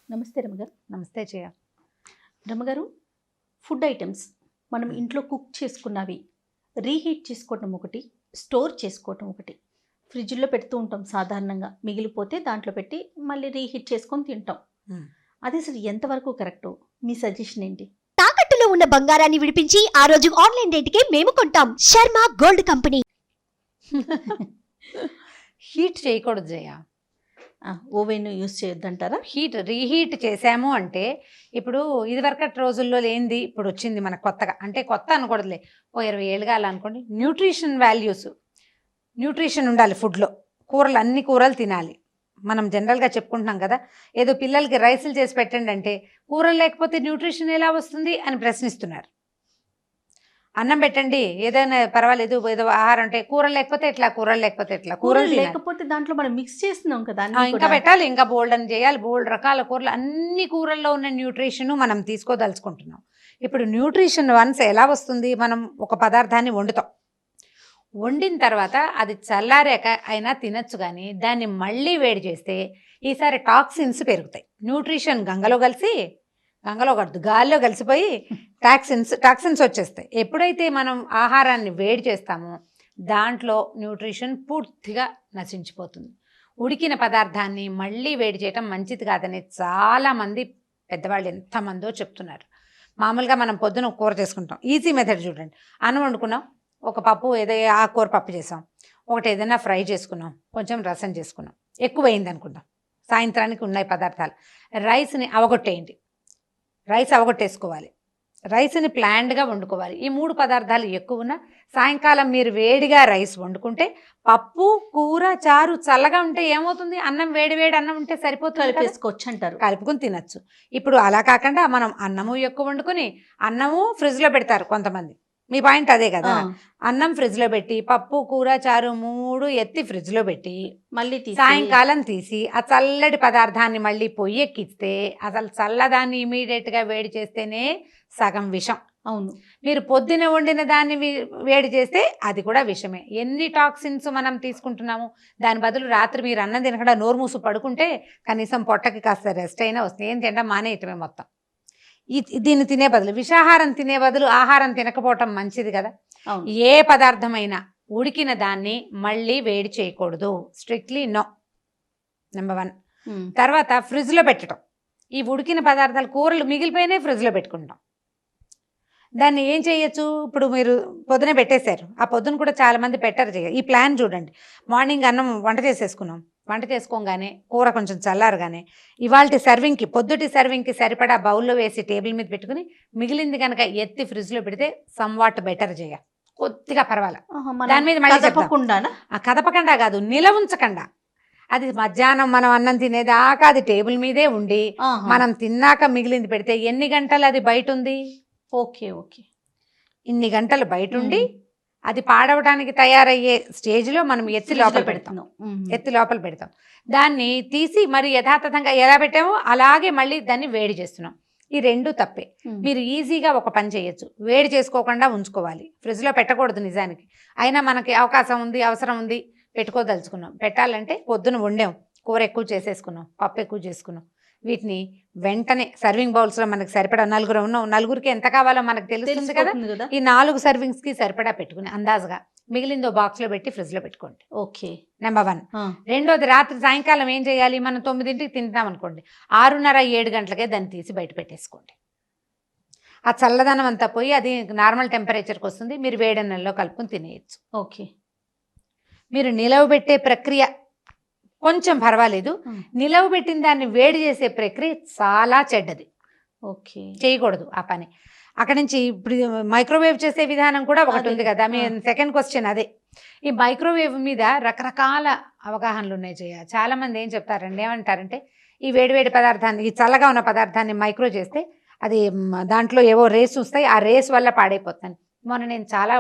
నమస్తే రమగారు. నమస్తే జయ. రమగారు, food items మనం ఇంట్లో కుక్ చేసుకున్నవి రీహీట్ చేసుకోవటం ఒకటి, స్టోర్ చేసుకోవటం ఒకటి. ఫ్రిడ్జ్లో పెడుతూ ఉంటాం సాధారణంగా, మిగిలిపోతే దాంట్లో పెట్టి మళ్ళీ రీహీట్ చేసుకొని తింటాం. అది అసలు ఎంతవరకు కరెక్టో మీ సజెషన్ ఏంటి? తాకట్టులో ఉన్న బంగారాన్ని విడిపించి ఆ రోజు ఆన్లైన్ రేటుకే మేము కొంటాం. Sharma gold company. హీట్ చేయకూడదు జయ. ఓవెన్ యూస్ చేయొద్దంటారా? రీహీట్ చేసాము అంటే ఇప్పుడు ఇదివరకటి రోజుల్లో లేనిది ఇప్పుడు వచ్చింది మనకు కొత్తగా. అంటే కొత్త అనకూడదులే, ఓ 20 ఏళ్ళుగా అలా అనుకోండి. న్యూట్రిషన్ ఉండాలి ఫుడ్లో. కూరలు, అన్ని కూరలు తినాలి. మనం జనరల్గా చెప్పుకుంటున్నాం కదా, ఏదో పిల్లలకి రైసులు చేసి పెట్టండి అంటే కూరలు లేకపోతే న్యూట్రిషన్ ఎలా వస్తుంది అని ప్రశ్నిస్తున్నారు. అన్నం పెట్టండి ఏదైనా పర్వాలేదు, ఏదో ఆహారం అంటే కూరలు లేకపోతే ఎట్లా, కూరలు లేకపోతే ఎట్లా, కూరలు లేకపోతే దాంట్లో మనం మిక్స్ చేస్తున్నాం కదా, ఇంకా పెట్టాలి, ఇంకా బోల్డ్ అని చేయాలి, బోల్డ్ రకాల కూరలు. అన్ని కూరల్లో ఉన్న న్యూట్రిషన్ మనం తీసుకోదలుచుకుంటున్నాం. ఇప్పుడు న్యూట్రిషన్ వన్స్ ఎలా వస్తుంది? మనం ఒక పదార్థాన్ని వండిన తర్వాత అది చల్లారాక అయినా తినచ్చు, కానీ దాన్ని మళ్ళీ వేడి చేస్తే ఈసారి టాక్సిన్స్ పెరుగుతాయి. న్యూట్రిషన్ గాల్లో కలిసిపోయి టాక్సిన్స్ వచ్చేస్తాయి. ఎప్పుడైతే మనం ఆహారాన్ని వేడి చేస్తామో దాంట్లో న్యూట్రిషన్ పూర్తిగా నశించిపోతుంది. ఉడికిన పదార్థాన్ని మళ్ళీ వేడి చేయటం మంచిది కాదని చాలామంది పెద్దవాళ్ళు ఎంతమందో చెప్తున్నారు. మామూలుగా మనం పొద్దున కూర చేసుకుంటాం, ఈజీ మెథడ్ చూడండి. అన్నం వండుకున్నాం, ఒక పప్పు ఏదో ఆకుకూర పప్పు చేసాం, ఒకటి ఏదైనా ఫ్రై చేసుకున్నాం, కొంచెం రసం చేసుకున్నాం, ఎక్కువైంది అనుకుందాం. సాయంత్రానికి ఉన్నాయి పదార్థాలు. రైస్ని అవగొట్టేసుకోవాలి. రైస్ని ప్లాన్డ్గా వండుకోవాలి. ఈ 3 పదార్థాలు ఎక్కువ ఉన్న సాయంకాలం మీరు వేడిగా రైస్ వండుకుంటే, పప్పు కూర చారు చల్లగా ఉంటే ఏమవుతుంది? అన్నం వేడి అన్నం ఉంటే సరిపోతుంది, కలిపేసుకోవచ్చు అంటారు, కలుపుకుని తినచ్చు. ఇప్పుడు అలా కాకుండా మనం అన్నము ఎక్కువ వండుకొని అన్నము ఫ్రిడ్జ్లో పెడతారు కొంతమంది. మీ పాయింట్ అదే కదా. అన్నం ఫ్రిడ్జ్లో పెట్టి పప్పు కూర చారు 3 ఎత్తి ఫ్రిడ్జ్లో పెట్టి మళ్ళీ సాయంకాలం తీసి ఆ చల్లటి పదార్థాన్ని మళ్ళీ పొయ్యి ఎక్కిస్తే, అసలు చల్లదాన్ని ఇమీడియట్గా వేడి చేస్తేనే సగం విషం. అవును, మీరు పొద్దున వండిన దాన్ని వేడి చేస్తే అది కూడా విషమే. ఎన్ని టాక్సిన్స్ మనం తీసుకుంటున్నాము. దాని బదులు రాత్రి మీరు అన్నం తినకుండా నోరు మూసు పడుకుంటే కనీసం పొట్టకి కాస్త రెస్ట్ అయినా వస్తుంది. ఏం తినడం మానేయటమే మొత్తం. దీన్ని తినే బదులు, విషాహారం తినే బదులు ఆహారం తినకపోవటం మంచిది కదా. ఏ పదార్థమైనా ఉడికిన దాన్ని మళ్ళీ వేడి చేయకూడదు, స్ట్రిక్ట్లీ నో, నెంబర్ 1. తర్వాత ఫ్రిడ్జ్లో పెట్టడం. ఈ ఉడికిన పదార్థాలు, కూరలు మిగిలిపోయినాయి ఫ్రిడ్జ్లో పెట్టుకుంటాం. దాన్ని ఏం చేయొచ్చు? ఇప్పుడు మీరు పొద్దునే పెట్టేశారు, ఆ పొద్దున కూడా చాలామంది పెట్టరు చేయ. ఈ ప్లాన్ చూడండి. మార్నింగ్ అన్నం వంట చేసుకోగానే కూర కొంచెం చల్లారగానే ఇవాళ సర్వింగ్కి, పొద్దుటి సర్వింగ్కి సరిపడా బౌల్లో వేసి టేబుల్ మీద పెట్టుకుని మిగిలింది కనుక ఎత్తి ఫ్రిడ్జ్లో పెడితే సమ్వాట్ బెటర్ చేయ, కొద్దిగా పర్వాలేదు. దాని మీద మళ్ళీ కదపకుండా కాదు, నిలవుంచకుండా. అది మధ్యాహ్నం మనం అన్నం తినేదాకా అది టేబుల్ మీదే ఉండి మనం తిన్నాక మిగిలింది పెడితే ఎన్ని గంటలు అది బయట ఉంది? ఓకే, ఇన్ని గంటలు బయట ఉండి అది పాడవడానికి తయారయ్యే స్టేజ్లో మనం ఎత్తి లోపల పెడతాం. దాన్ని తీసి మరి యథాతథంగా ఎలా పెట్టామో అలాగే మళ్ళీ దాన్ని వేడి చేస్తున్నాం. ఈ 2 తప్పే. మీరు ఈజీగా ఒక పని చేయొచ్చు, వేడి చేసుకోకుండా ఉంచుకోవాలి, ఫ్రిడ్జ్లో పెట్టకూడదు నిజానికి. అయినా మనకి అవకాశం ఉంది, అవసరం ఉంది, పెట్టుకోదలుచుకున్నాం. పెట్టాలంటే పొద్దున వండాం, కూర ఎక్కువ చేసేసుకున్నాం, పప్పు ఎక్కువ చేసుకున్నాం, వీటిని వెంటనే సర్వింగ్ బౌల్స్లో మనకి సరిపడా, నలుగురికి ఎంత కావాలో మనకు తెలుస్తుంది కదా, ఈ 4 సర్వింగ్స్కి సరిపడా పెట్టుకుని అందాజుగా మిగిలిందో బాక్స్లో పెట్టి ఫ్రిడ్జ్లో పెట్టుకోండి. Okay, number 1. రెండోది, రాత్రి సాయంకాలం ఏం చేయాలి? మనం 9ంటికి తింటాం అనుకోండి, 6:30-7 గంటలకే దాన్ని తీసి బయట పెట్టేసుకోండి. ఆ చల్లదనం అంతా పోయి అది నార్మల్ టెంపరేచర్కి వస్తుంది, మీరు వేడన్నెల్లో కలుపుకొని తినేయచ్చు. ఓకే. మీరు నిలవబెట్టే ప్రక్రియ కొంచెం పర్వాలేదు, నిలవబెట్టిన దాన్ని వేడి చేసే ప్రక్రియ చాలా చెడ్డది. ఓకే, చేయకూడదు ఆ పని. అక్కడి నుంచి ఇప్పుడు మైక్రోవేవ్ చేసే విధానం కూడా ఒకటి ఉంది కదా. మీ సెకండ్ క్వశ్చన్ అదే. ఈ మైక్రోవేవ్ మీద రకరకాల అవగాహనలు ఉన్నాయి. చాలామంది ఏం చెప్తారండి, ఏమంటారంటే ఈ వేడివేడి పదార్థాన్ని, ఈ చల్లగా ఉన్న పదార్థాన్ని మైక్రో చేస్తే అది దాంట్లో ఏవో రేస్ వస్తాయి, ఆ రేస్ వల్ల పాడైపోతుంది. మొన్న నేను చాలా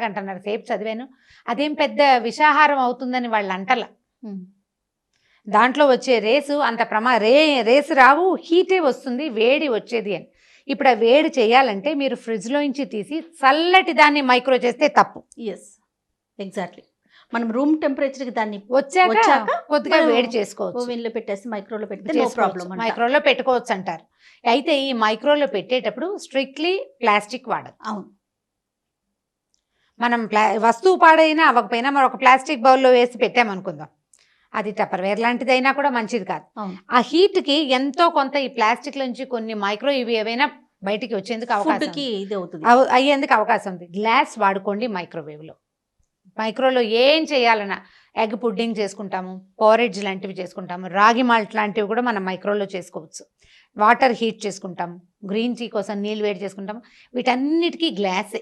గంటన్నర సేపు చదివాను. అదేం పెద్ద విషాహారం అవుతుందని వాళ్ళు అంటల. దాంట్లో వచ్చే రేసు అంత రేసు రావు, హీటే వస్తుంది, వేడి వచ్చేది అని. ఇప్పుడు ఆ వేడి చేయాలంటే మీరు ఫ్రిడ్జ్లో నుంచి తీసి చల్లటి దాన్ని మైక్రో చేస్తే తప్పు. ఎగ్జాక్ట్లీ. మనం రూమ్ టెంపరేచర్ కి దాన్ని వచ్చాక కొద్దిగా మనం వేడి చేసుకోవచ్చు, ఓవెన్ లో పెట్టేసి మైక్రోలో పెడితే నో ప్రాబ్లం. మైక్రోలో పెట్టుకోవచ్చు అంటారు. అయితే ఈ మైక్రోలో పెట్టేటప్పుడు స్ట్రిక్ట్లీ ప్లాస్టిక్ వాడదు. అవును, మనం వస్తువు పాడైనా అవ్వకపోయినా మనం ఒక ప్లాస్టిక్ బౌల్లో వేసి పెట్టామనుకుందాం, అది టప్పర్వేర్ లాంటిదైనా కూడా మంచిది కాదు. అవును. ఆ హీట్కి ఎంతో కొంత ఈ ప్లాస్టిక్ నుంచి కొన్ని మైక్రో ఇవి ఏవైనా బయటికి వచ్చేందుకు ఫుడ్ అవకాశం కి ఇది అవుతుంది. అయ్యేందుకు అవకాశం ఉంది. గ్లాస్ వాడుకోండి మైక్రోవేవ్లో. మైక్రోలో ఏం చేయాలన్నా ఎగ్ పుడ్డింగ్ చేసుకుంటాము, పోరేజ్ లాంటివి చేసుకుంటాము, రాగి మాల్ట్ లాంటివి కూడా మనం మైక్రోలో చేసుకోవచ్చు. వాటర్ హీట్ చేసుకుంటాము, గ్రీన్ టీ కోసం నీళ్ళు వేడి చేసుకుంటాము, వీటన్నిటికీ గ్లాసే,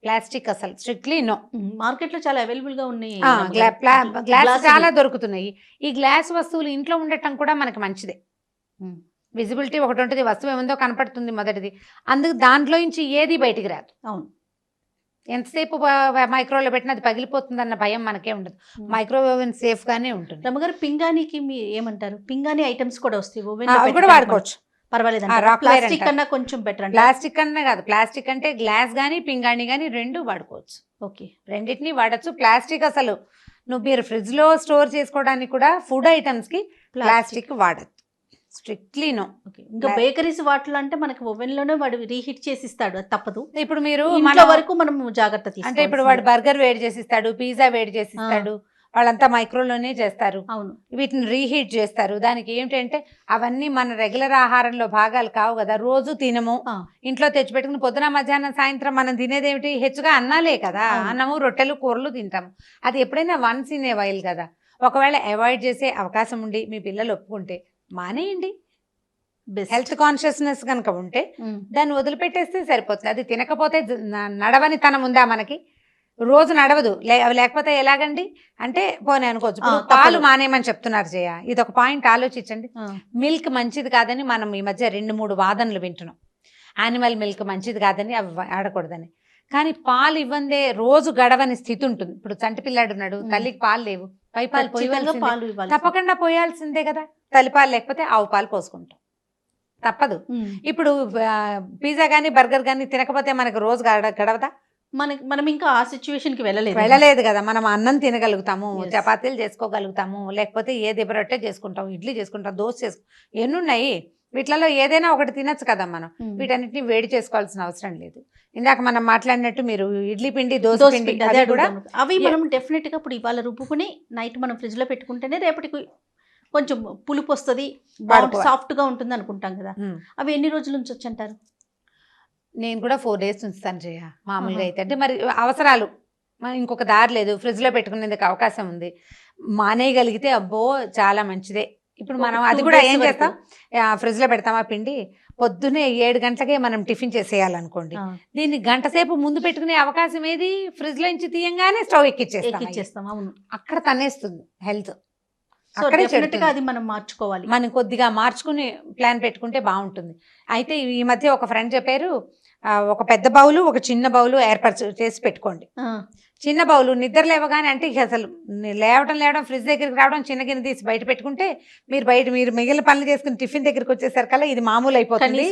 ప్లాస్టిక్ అసలు స్ట్రిక్ట్లీ నో. మార్కెట్ లో చాలా అవైలబుల్ గా ఉన్నాయి. గ్లాస్ చాలా దొరుకుతున్నాయి. ఈ గ్లాస్ వస్తువులు ఇంట్లో ఉండటం కూడా మనకి మంచిదే. విజిబిలిటీ ఒకటి ఉంటుంది, వస్తువు ఏముందో కనపడుతుంది మొదటిది, అందుకు దాంట్లో నుంచి ఏది బయటికి రాదు. అవును, ఎంతసేపు మైక్రోవేవ్లో పెట్టినా అది పగిలిపోతుందన్న భయం మనకే ఉండదు. మైక్రోవేవ్ సేఫ్ గానే ఉంటుంది. రమ్మగారు పింగాణికి మీరు ఏమంటారు? పింగాణి ఐటమ్స్ కూడా వస్తాయి ఓవెన్ అవి కూడా వాడుకోవచ్చు, పర్వాలేదు. rockaware ప్లాస్టిక్ అంటారు. కన్నా కొంచెం బెటర్ అంటే. ప్లాస్టిక్ అనే కాదు, ప్లాస్టిక్ అంటే గ్లాస్ కానీ పింగాణి కానీ రెండు వాడుకోవచ్చు. ఓకే, రెండింటినీ వాడచ్చు. ప్లాస్టిక్ అసలు మీరు ఫ్రిడ్జ్ లో స్టోర్ చేసుకోవడానికి కూడా ఫుడ్ ఐటమ్స్ కి ప్లాస్టిక్ వాడచ్చు, స్ట్రిక్ట్లీ నో. ఇంకా బేకరీస్ వాటిలో అంటే మనకి ఓవెన్ లోనే వాడు రీహీట్ చేసి ఇస్తాడు, అది తప్పదు. ఇప్పుడు మీరు ఇంట్లో వరకు మనం జాగ్రత్త అంటే తీసుకోవాలి. ఇప్పుడు వాడు బర్గర్ వేడి చేసి ఇస్తాడు, పిజ్జా వేడి చేసి ఇస్తాడు, వాళ్ళంతా మైక్రోలోనే చేస్తారు. అవును, వీటిని రీహీట్ చేస్తారు. దానికి ఏంటంటే అవన్నీ మన రెగ్యులర్ ఆహారంలో భాగాలు కావు కదా, రోజు తినము. ఇంట్లో తెచ్చిపెట్టుకుని పొద్దున మధ్యాహ్నం సాయంత్రం మనం తినేది ఏమిటి? హెచ్చుగా అన్నాలే కదా, అన్నము రొట్టెలు కూరలు తింటాము. అది ఎప్పుడైనా వన్స్ ఇన్ ఏ వైల్ కదా. ఒకవేళ అవాయిడ్ చేసే అవకాశం ఉండి మీ పిల్లలు ఒప్పుకుంటే మానేయండి. హెల్త్ కాన్షియస్నెస్ కనుక ఉంటే దాన్ని వదిలిపెట్టేస్తే సరిపోతుంది. అది తినకపోతే నడవని తనం ఉందా మనకి? రోజు నడవదు, లేకపోతే ఎలాగండి అంటే పోనీ అనుకోవచ్చు. పాలు మానేయమని చెప్తున్నారు జయ, ఇది ఒక పాయింట్ ఆలోచించండి. మిల్క్ మంచిది కాదని మనం ఈ మధ్య 2-3 వాదనలు వింటున్నాం. యానిమల్ మిల్క్ మంచిది కాదని, అవి ఆడకూడదని. కానీ పాలు ఇవ్వందే రోజు గడవని స్థితి ఉంటుంది. ఇప్పుడు చంటి పిల్లాడు ఉన్నాడు, తల్లికి పాలు లేవు, పైపాలు పోయాల్సిందే, తప్పకుండా పోయాల్సిందే కదా. తల్లిపాలు లేకపోతే ఆవు పాలు పోసుకుంటాం, తప్పదు. ఇప్పుడు పిజ్జా కానీ బర్గర్ కానీ తినకపోతే మనకు రోజు గడవదా? మనం ఇంకా ఆ సిచ్యువేషన్ కి వెళ్ళలేదు కదా. మనం అన్నం తినగలుగుతాము, చపాతీలు చేసుకోగలుగుతాము, లేకపోతే ఏది రొట్టె చేసుకుంటాం, ఇడ్లీ చేసుకుంటాం, దోశ చేసుకుంటాం, ఎన్నున్నాయి. వీటిలలో ఏదైనా ఒకటి తినచ్చు కదా మనం. వీటన్నిటిని వేడి చేసుకోవాల్సిన అవసరం లేదు. ఇందాక మనం మాట్లాడినట్టు మీరు ఇడ్లీ పిండి, దోశ పిండి కూడా అవి మనం డెఫినెట్ గా ఇప్పుడు ఇవాళ రుబ్బుకుని నైట్ మనం ఫ్రిడ్జ్ లో పెట్టుకుంటేనే రేపటికి కొంచెం పులుపు వస్తుంది, సాఫ్ట్ గా ఉంటుంది అనుకుంటాం కదా. అవి ఎన్ని రోజుల నుంచి వచ్చంటారు? నేను కూడా 4 days ఉంచుతాను జయ మామూలుగా అయితే. అంటే మరి అవసరాలు ఇంకొక దారి లేదు, ఫ్రిడ్జ్ లో పెట్టుకునేందుకు అవకాశం ఉంది, మానేయగలిగితే అబ్బో చాలా మంచిదే. ఇప్పుడు మనం అది కూడా ఏం చేస్తాం, ఫ్రిడ్జ్ లో పెడతామా పిండి, పొద్దునే 7 గంటలకే మనం టిఫిన్ చేసేయాలనుకోండి, దీన్ని గంట సేపు ముందు పెట్టుకునే అవకాశం ఏది? ఫ్రిడ్జ్ లో నుంచి తీయంగానే స్టవ్ ఎక్కిచ్చేస్తాం. అవును, అక్కడ తనేస్తుంది హెల్త్. అది మనం మార్చుకోవాలి, మనం కొద్దిగా మార్చుకుని ప్లాన్ పెట్టుకుంటే బాగుంటుంది. అయితే ఈ మధ్య ఒక ఫ్రెండ్ చెప్పారు, ఒక పెద్ద బౌలు ఒక చిన్న బౌలు చేసి పెట్టుకోండి. చిన్న బౌలు నిద్ర లేవగానే, అంటే అసలు లేవడం ఫ్రిడ్జ్ దగ్గరికి రావడం, చిన్న గిన్నె తీసి బయట పెట్టుకుంటే మీరు మిగిలిన పనులు చేసుకుని టిఫిన్ దగ్గరికి వచ్చేసరికల్లా ఇది మామూలు అయిపోతుంది.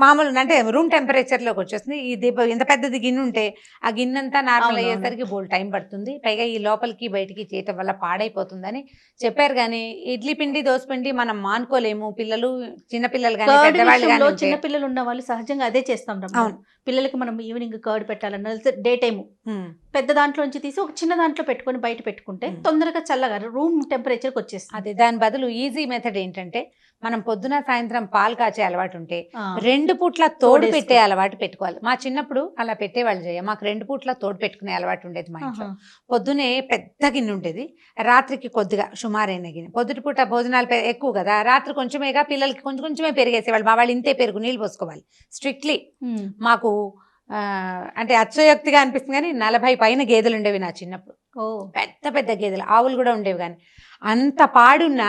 మామూలు అంటే రూమ్ టెంపరేచర్లోకి వచ్చేస్తుంది. ఇది ఇంత పెద్దది గిన్నె ఉంటే ఆ గిన్నె అంతా నార్మల్ అయ్యేసరికి బోల్ టైం పడుతుంది, పైగా ఈ లోపలికి బయటికి చేయటం వల్ల పాడైపోతుందని చెప్పారు. కానీ ఇడ్లీ పిండి, దోశ పిండి మనం మానుకోలేము. పిల్లలు, చిన్నపిల్లలు కానీ పెద్దవాళ్ళు కానీ, చిన్నపిల్లలు ఉన్న వాళ్ళు సహజంగా అదే చేస్తాం. పిల్లలకి మనం ఈవినింగ్ కర్డ్ పెట్టాలన్న డే టైము పెద్ద దాంట్లోంచి తీసి ఒక చిన్న దాంట్లో పెట్టుకొని బయట పెట్టుకుంటే తొందరగా చల్లగా రూమ్ టెంపరేచర్కి వచ్చేస్తుంది. అదే దాని బదులు ఈజీ మెథడ్ ఏంటంటే, మనం పొద్దున సాయంత్రం పాలు కాచే అలవాటు ఉంటే 2 పూట్ల తోడు పెట్టే అలవాటు పెట్టుకోవాలి. మా చిన్నప్పుడు అలా పెట్టేవాళ్ళు జయ, మాకు 2 పూట్ల తోడు పెట్టుకునే అలవాటు ఉండేది మా ఇంట్లో. పొద్దునే పెద్ద గిన్నె ఉండేది, రాత్రికి కొద్దిగా సుమారైన గిన్నె. పొద్దుటి పూట భోజనాలు ఎక్కువ కదా, రాత్రి కొంచెమేగా, పిల్లలకి కొంచెమే పెరిగేసేవాళ్ళు. మా వాళ్ళు ఇంతే పెరుగు నీళ్ళు పోసుకోవాలి స్ట్రిక్ట్లీ. మాకు అంటే అత్యయోక్తిగా అనిపిస్తుంది కానీ 40 పైన గేదెలు ఉండేవి నా చిన్నప్పుడు, పెద్ద పెద్ద గేదెలు, ఆవులు కూడా ఉండేవి. కానీ అంత పాడున్నా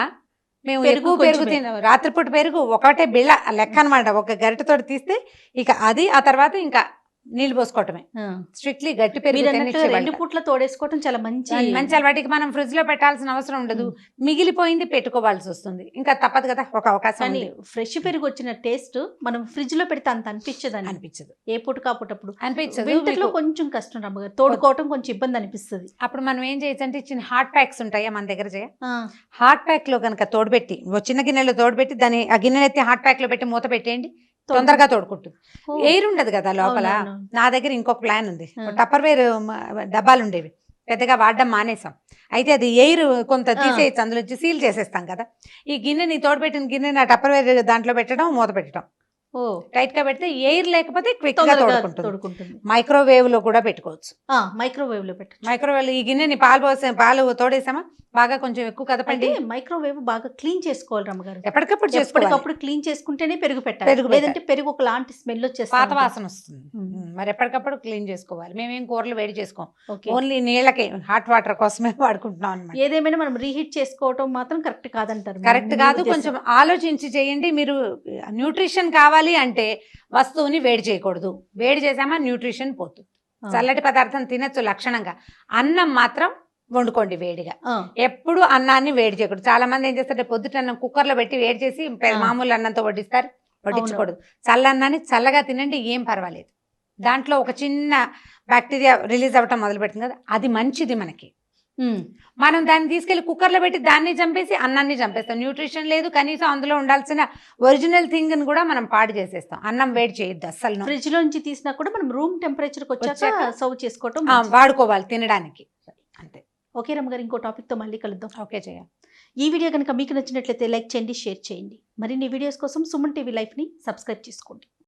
మేము ఎక్కువ పెరుగు తిన్నాం. రాత్రిపూట పెరుగు ఒకటే బిళ్ళ లెక్క అనమాట, ఒక గరిటెతో తీస్తే ఇక అది, ఆ తర్వాత ఇంకా నీళ్ళు పోసుకోవటమే. స్ట్రిక్ట్లీ గట్టి మీరు పెరుగు అన్నట్లు తెన్నిచ్చే 2 పూట్ల తోడేసుకోవటం చాలా మంచి మంచి అలవాటికి మనం ఫ్రిడ్జ్ లో పెట్టాల్సిన అవసరం ఉండదు. మిగిలిపోయింది పెట్టుకోవాల్సి వస్తుంది, ఇంకా తప్పదు కదా, ఒక అవకాశం కానీ ఉంది. ఫ్రెష్ పెరుగు వచ్చిన టేస్ట్ మనం ఫ్రిడ్జ్ లో పెడితే అంత అనిపించదని అనిపించదు ఏ పూట కాపుటప్పుడు అనిపించదు వింటర్లో మీకు. కొంచెం కష్టం రమ్మగారు, తోడుకోవటం కొంచెం ఇబ్బంది అనిపిస్తుంది. అప్పుడు మనం ఏం చేయొచ్చు అంటే చిన్న హాట్ ప్యాక్స్ ఉంటాయా మన దగ్గర, హాట్ ప్యాక్ లో కనుక తోడుపెట్టి ఓ చిన్న గిన్నెలో తోడుపెట్టి దాన్ని ఆ గిన్నె ఎత్తి హాట్ ప్యాక్ లో పెట్టి మూత పెట్టేయండి, తొందరగా తోడుకుంటుంది. ఎయిర్ ఉండదు కదా లోపల. నా దగ్గర ఇంకొక ప్లాన్ ఉంది. టప్పర్ వేర్ డబ్బాలు ఉండేవి, పెద్దగా వాడడం మానేసాం. అయితే అది ఎయిర్ కొంత తీసేయచ్చు, అందులో సీల్ చేసేస్తాం కదా. ఈ గిన్నెని తోడుపెట్టిన గిన్నెని ఆ టప్పర్ వేర్ దాంట్లో పెట్టడం, మూత పెట్టడం, టైట్ గా పెడితే ఎయిర్ లేకపోతే క్విక్ గా తోడుకుంటుంది. మైక్రోవేవ్ లో కూడా పెట్టుకోవచ్చు. మైక్రోవేవ్ లో పెట్టచ్చు. మైక్రోవేవ్ ఈ గిన్నెని పాలు తోడేసామా, బాగా కొంచెం ఎక్కువ కదపండి. మైక్రోవేవ్ బాగా క్లీన్ చేసుకోవాలి రమ్మగారు, ఎప్పటికప్పుడు ఎప్పటికప్పుడు క్లీన్ చేసుకుంటేనే పెరుగు పెట్టాలి, లేదంటే పెరుగు ఒకలాంటి స్మెల్ పాత వచ్చేస్తుంది. వాసన వస్తుంది. మరి ఎప్పటికప్పుడు క్లీన్ చేసుకోవాలి. మేమేం కూరలు వేడి చేసుకోం, ఓన్లీ నీళ్ళకే హాట్ వాటర్ కోసమే వాడుకుంటున్నాం అనమాట. ఏదేమైనా మనం రీహీట్ చేసుకోవటం మాత్రం కరెక్ట్ కాదంటారు. కరెక్ట్ కాదు, కొంచెం ఆలోచించి చేయండి. మీరు న్యూట్రిషన్ కావాలి అంటే వస్తువుని వేడి చేయకూడదు. వేడి చేసామా న్యూట్రిషన్ పోతుంది. చల్లటి పదార్థం తినచ్చు లక్షణంగా, అన్నం మాత్రం వండుకోండి వేడిగా. ఎప్పుడు అన్నాన్ని వేడి చేయకూడదు. చాలా మంది ఏం చేస్తారు, పొద్దుట అన్నం కుక్కర్లో పెట్టి వేడి చేసి మామూలు అన్నంతో వడ్డిస్తారు. వడ్డించకూడదు. చల్లన్నాన్ని చల్లగా తినండి, ఏం పర్వాలేదు. దాంట్లో ఒక చిన్న బ్యాక్టీరియా రిలీజ్ అవ్వటం మొదలు పెడుతుంది కదా, అది మంచిది మనకి. మనం దాన్ని తీసుకెళ్లి కుక్కర్లో పెట్టి దాన్ని చంపేసి అన్నాన్ని చంపేస్తాం. న్యూట్రిషన్ లేదు, కనీసం అందులో ఉండాల్సిన ఒరిజినల్ థింగ్ ని కూడా మనం పాడు చేసేస్తాం. అన్నం వేడి చేయొద్దు అస్సలు. ఫ్రిడ్జ్ లో నుంచి తీసినా కూడా మనం రూమ్ టెంపరేచర్ వచ్చాక సర్వ్ చేసుకోవటం వాడుకోవాలి తినడానికి, అంతే. ఓకే రమ్మగారు, ఇంకో టాపిక్ తో మళ్ళీ కలుద్దాం. ఓకే జయ. ఈ వీడియో కనుక మీకు నచ్చినట్లయితే లైక్ చేయండి, షేర్ చేయండి. మరిన్ని వీడియోస్ కోసం సుమన్ టీవీ లైఫ్ ని సబ్స్క్రైబ్ చేసుకోండి.